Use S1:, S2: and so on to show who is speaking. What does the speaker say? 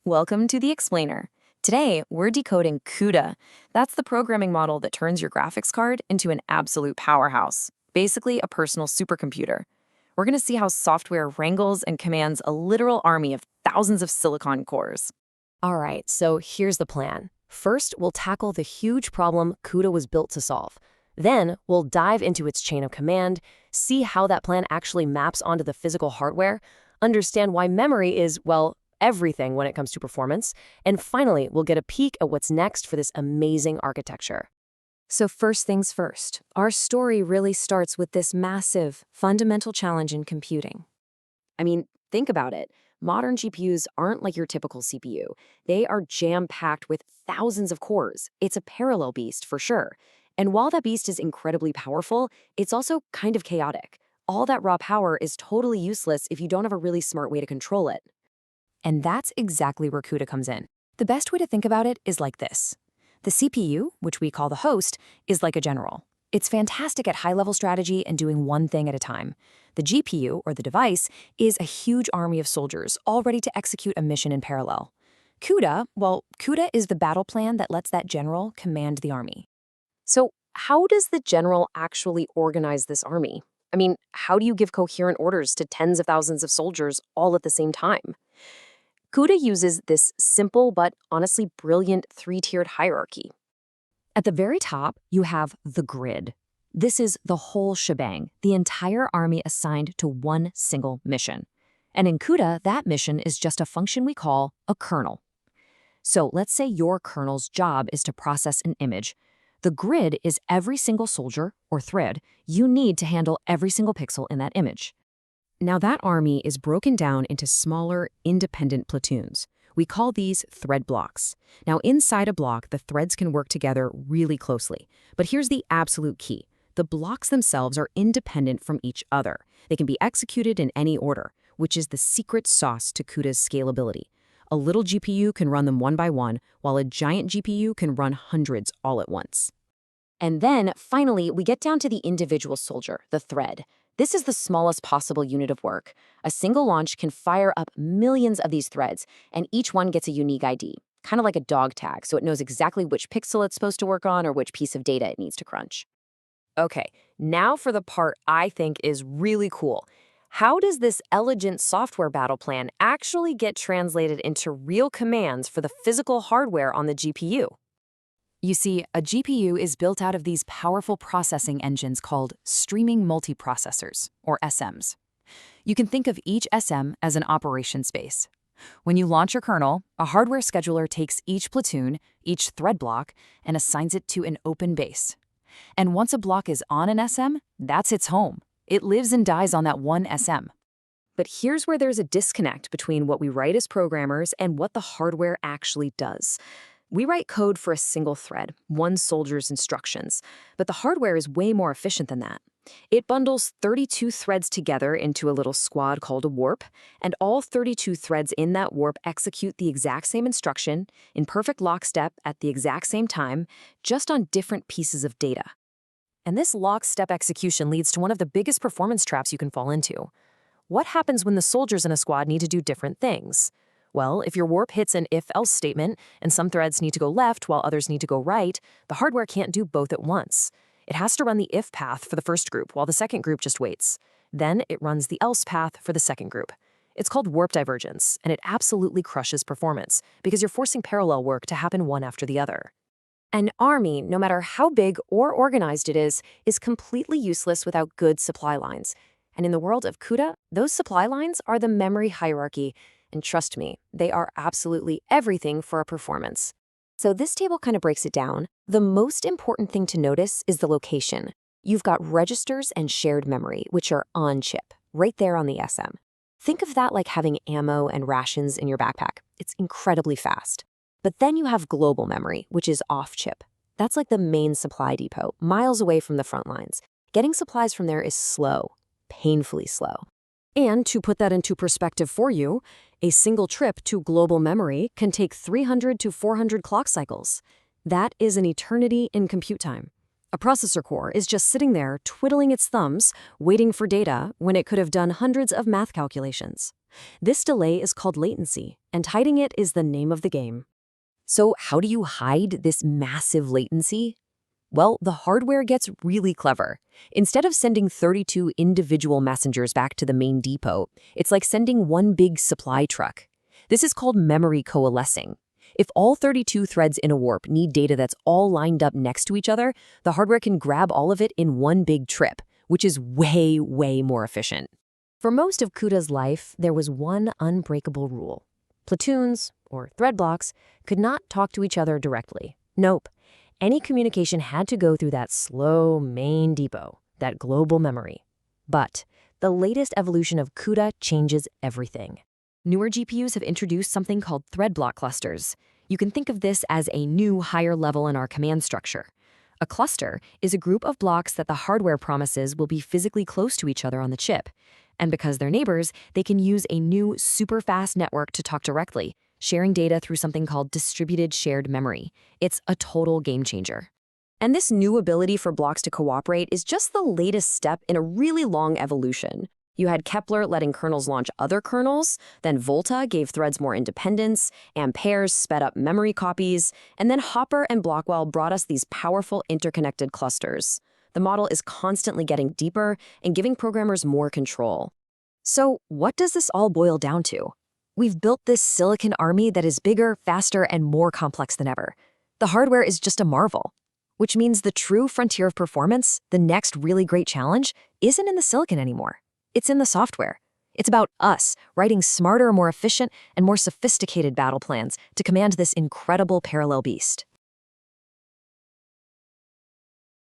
S1: Welcome to the Explainer. Today, we're decoding CUDA. That's the programming model that turns your graphics card into an absolute powerhouse, basically a personal supercomputer. We're going to see how software wrangles and commands a literal army of thousands of silicon cores.
S2: All right, so here's the plan. First, we'll tackle the huge problem CUDA was built to solve. Then, we'll dive into its chain of command, see how that plan actually maps onto the physical hardware, understand why memory is, well, everything when it comes to performance, and finally, we'll get a peek at what's next for this amazing architecture. So first things first, our story really starts with this massive, fundamental challenge in computing. I mean, think about it. Modern GPUs aren't like your typical CPU. They are jam-packed with thousands of cores. It's a parallel beast for sure. And while that beast is incredibly powerful, it's also kind of chaotic. All that raw power is totally useless if you don't have a really smart way to control it. And that's exactly where CUDA comes in. The best way to think about it is like this. The CPU, which we call the host, is like a general. It's fantastic at high-level strategy and doing one thing at a time. The GPU, or the device, is a huge army of soldiers, all ready to execute a mission in parallel. CUDA is the battle plan that lets that general command the army. So how does the general actually organize this army? I mean, how do you give coherent orders to tens of thousands of soldiers all at the same time? CUDA uses this simple but honestly brilliant three-tiered hierarchy. At the very top, you have the grid. This is the whole shebang, the entire army assigned to one single mission. And in CUDA, that mission is just a function we call a kernel. So let's say your kernel's job is to process an image. The grid is every single soldier, or thread, you need to handle every single pixel in that image. Now that army is broken down into smaller, independent platoons. We call these thread blocks. Now inside a block, the threads can work together really closely. But here's the absolute key. The blocks themselves are independent from each other. They can be executed in any order, which is the secret sauce to CUDA's scalability. A little GPU can run them one by one, while a giant GPU can run hundreds all at once. And then, finally, we get down to the individual soldier, the thread. This is the smallest possible unit of work. A single launch can fire up millions of these threads, and each one gets a unique ID, kind of like a dog tag, so it knows exactly which pixel it's supposed to work on or which piece of data it needs to crunch. Okay, now for the part I think is really cool. How does this elegant software battle plan actually get translated into real commands for the physical hardware on the GPU? You see, a GPU is built out of these powerful processing engines called streaming multiprocessors, or SMs. You can think of each SM as an operation space. When you launch your kernel, a hardware scheduler takes each platoon, each thread block, and assigns it to an open base. And once a block is on an SM, that's its home. It lives and dies on that one SM. But here's where there's a disconnect between what we write as programmers and what the hardware actually does. We write code for a single thread, one soldier's instructions, but the hardware is way more efficient than that. It bundles 32 threads together into a little squad called a warp, and all 32 threads in that warp execute the exact same instruction in perfect lockstep at the exact same time, just on different pieces of data. And this lockstep execution leads to one of the biggest performance traps you can fall into. What happens when the soldiers in a squad need to do different things? Well, if your warp hits an if-else statement and some threads need to go left while others need to go right, the hardware can't do both at once. It has to run the if path for the first group while the second group just waits. Then it runs the else path for the second group. It's called warp divergence, and it absolutely crushes performance because you're forcing parallel work to happen one after the other. An army, no matter how big or organized it is completely useless without good supply lines. And in the world of CUDA, those supply lines are the memory hierarchy. And trust me, they are absolutely everything for a performance. So this table kind of breaks it down. The most important thing to notice is the location. You've got registers and shared memory, which are on chip, right there on the SM. Think of that like having ammo and rations in your backpack. It's incredibly fast. But then you have global memory, which is off chip. That's like the main supply depot, miles away from the front lines. Getting supplies from there is slow, painfully slow. And to put that into perspective for you, a single trip to global memory can take 300 to 400 clock cycles. That is an eternity in compute time. A processor core is just sitting there twiddling its thumbs, waiting for data when it could have done hundreds of math calculations. This delay is called latency, and hiding it is the name of the game. So how do you hide this massive latency? Well, the hardware gets really clever. Instead of sending 32 individual messengers back to the main depot, it's like sending one big supply truck. This is called memory coalescing. If all 32 threads in a warp need data that's all lined up next to each other, the hardware can grab all of it in one big trip, which is way, way more efficient. For most of CUDA's life, there was one unbreakable rule. Platoons, or thread blocks, could not talk to each other directly. Nope. Any communication had to go through that slow main depot, that global memory. But the latest evolution of CUDA changes everything. Newer GPUs have introduced something called thread block clusters. You can think of this as a new higher level in our command structure. A cluster is a group of blocks that the hardware promises will be physically close to each other on the chip. And because they're neighbors, they can use a new super fast network to talk directly, sharing data through something called distributed shared memory. It's a total game changer. And this new ability for blocks to cooperate is just the latest step in a really long evolution. You had Kepler letting kernels launch other kernels, then Volta gave threads more independence, Amperes sped up memory copies, and then Hopper and Blackwell brought us these powerful interconnected clusters. The model is constantly getting deeper and giving programmers more control. So what does this all boil down to? We've built this silicon army that is bigger, faster, and more complex than ever. The hardware is just a marvel, which means the true frontier of performance, the next really great challenge, isn't in the silicon anymore. It's in the software. It's about us writing smarter, more efficient, and more sophisticated battle plans to command this incredible parallel beast.